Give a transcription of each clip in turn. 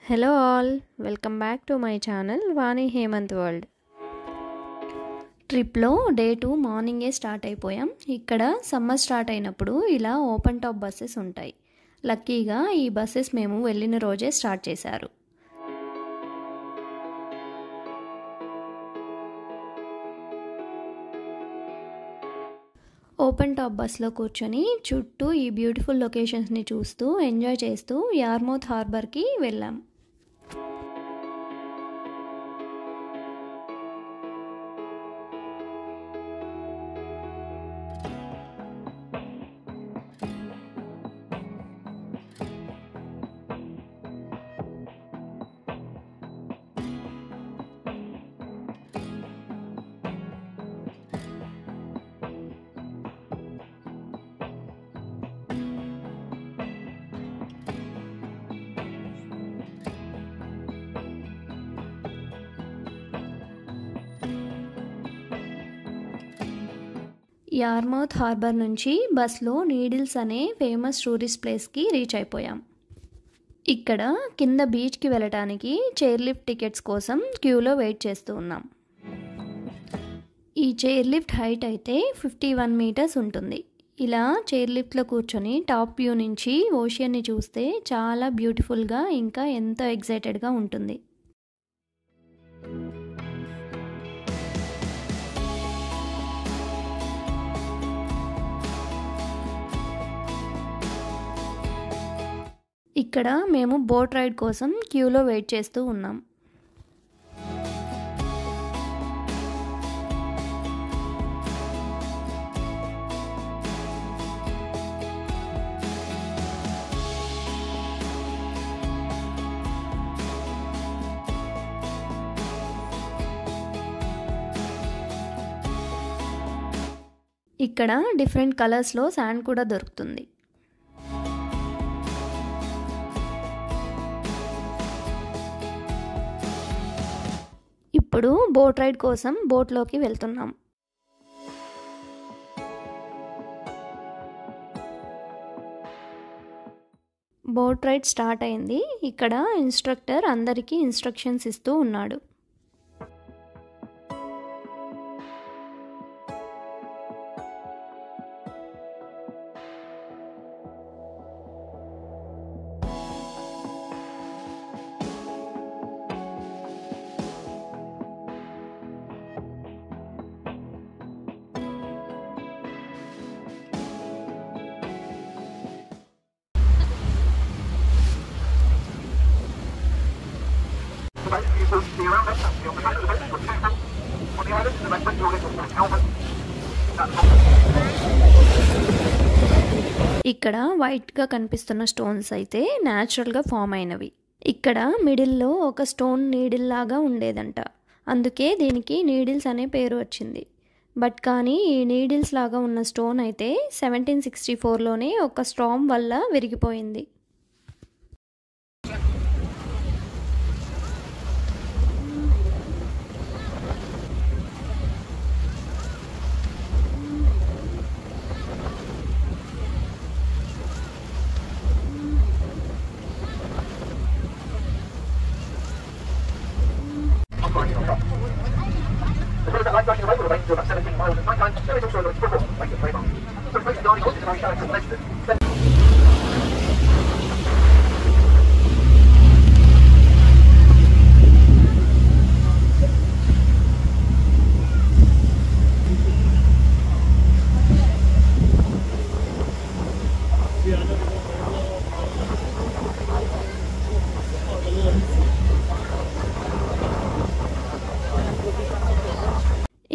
Hello all, welcome back to my channel Vani Hemanth world. ట్రిప్లో day 2 మార్నింగే start అయిపోయాం. ఇక్కడ సమ్మర్ స్టార్ట్ అయినప్పుడు ఇలా ఓపెన్ టాప్ బస్సెస్ ఉంటాయి. లక్కీగా ఈ బస్సెస్ మేము వెళ్ళిన రోజే స్టార్ట్ చేశారు. ఓపెన్ టాప్ బస్లో కూర్చొని చుట్టూ ఈ బ్యూటిఫుల్ లొకేషన్స్ని చూస్తూ ఎంజాయ్ చేస్తూ యార్మౌత్ హార్బర్కి వెళ్ళాం. యార్మౌత్ హార్బర్ నుంచి బస్లో నీడిల్స్ అనే ఫేమస్ టూరిస్ట్ ప్లేస్కి రీచ్ అయిపోయాం. ఇక్కడ కింద బీచ్కి వెళ్ళటానికి చైర్ లిఫ్ట్ టికెట్స్ కోసం క్యూలో వెయిట్ చేస్తూ ఉన్నాం. ఈ చైర్ లిఫ్ట్ హైట్ అయితే 51 మీటర్స్ ఉంటుంది. ఇలా చైర్ లిఫ్ట్లో కూర్చొని టాప్ వ్యూ నుంచి ఓషియన్ని చూస్తే చాలా బ్యూటిఫుల్గా ఇంకా ఎంతో ఎక్సైటెడ్గా ఉంటుంది. ఇక్కడ మేము బోట్ రైడ్ కోసం క్యూలో వెయిట్ చేస్తూ ఉన్నాం. ఇక్కడ డిఫరెంట్ కలర్స్లో శాండ్ కూడా దొరుకుతుంది. ఇప్పుడు బోట్ రైడ్ కోసం బోట్లోకి వెళ్తున్నాం. బోట్ రైడ్ స్టార్ట్ అయింది. ఇక్కడ ఇన్స్ట్రక్టర్ అందరికీ ఇన్స్ట్రక్షన్స్ ఇస్తూ ఉన్నాడు. ఇక్కడ వైట్గా కనిపిస్తున్న స్టోన్స్ అయితే న్యాచురల్గా ఫామ్ అయినవి. ఇక్కడ మిడిల్లో ఒక స్టోన్ నీడిల్ లాగా ఉండేదంట, అందుకే దీనికి నీడిల్స్ అనే పేరు వచ్చింది. బట్ కానీ ఈ నీడిల్స్ లాగా ఉన్న స్టోన్ అయితే 1764లోనే ఒక స్టార్మ్ వల్ల విరిగిపోయింది.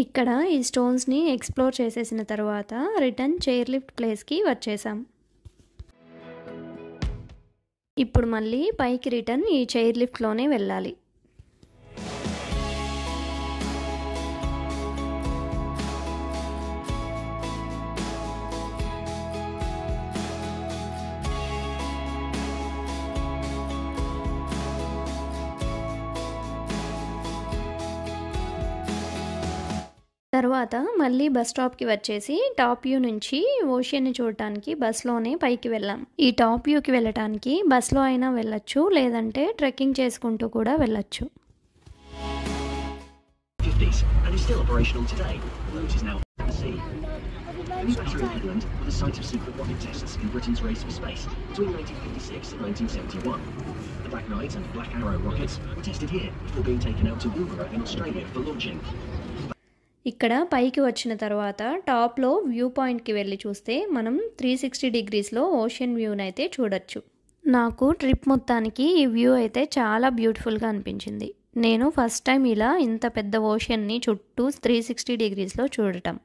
ఇక్కడ ఈ స్టోన్స్ని ఎక్స్ప్లోర్ చేసేసిన తర్వాత రిటర్న్ చైర్ లిఫ్ట్ ప్లేస్కి వచ్చేసాం. ఇప్పుడు మళ్ళీ పైకి రిటర్న్ ఈ చైర్ లిఫ్ట్లోనే వెళ్ళాలి. తర్వాత మళ్ళీ బస్ స్టాప్కి వచ్చేసి టాప్ వ్యూ నుంచి ఓషన్ని చూడటానికి బస్లోనే పైకి వెళ్ళాం. ఈ టాప్ వ్యూకి వెళ్ళటానికి బస్లో అయినా వెళ్ళొచ్చు, లేదంటే ట్రెక్కింగ్ చేసుకుంటూ కూడా వెళ్ళొచ్చు. And is still operational today, although it is now at the sea. The new battery in Midland were the site of secret rocket tests in Britain's race for space between 1956 and 1971. The Black Knight and Black Arrow rockets were tested here before being taken out to Woomera in Australia for launching. ఇక్కడ పైకి వచ్చిన తర్వాత టాప్లో view పాయింట్కి వెళ్ళి చూస్తే మనం 360 డిగ్రీస్లో ocean వ్యూని అయితే చూడొచ్చు. నాకు ట్రిప్ మొత్తానికి ఈ వ్యూ అయితే చాలా బ్యూటిఫుల్గా అనిపించింది. నేను ఫస్ట్ టైం ఇలా ఇంత పెద్ద ఓషన్ని చుట్టూ 360 డిగ్రీస్లో చూడటం.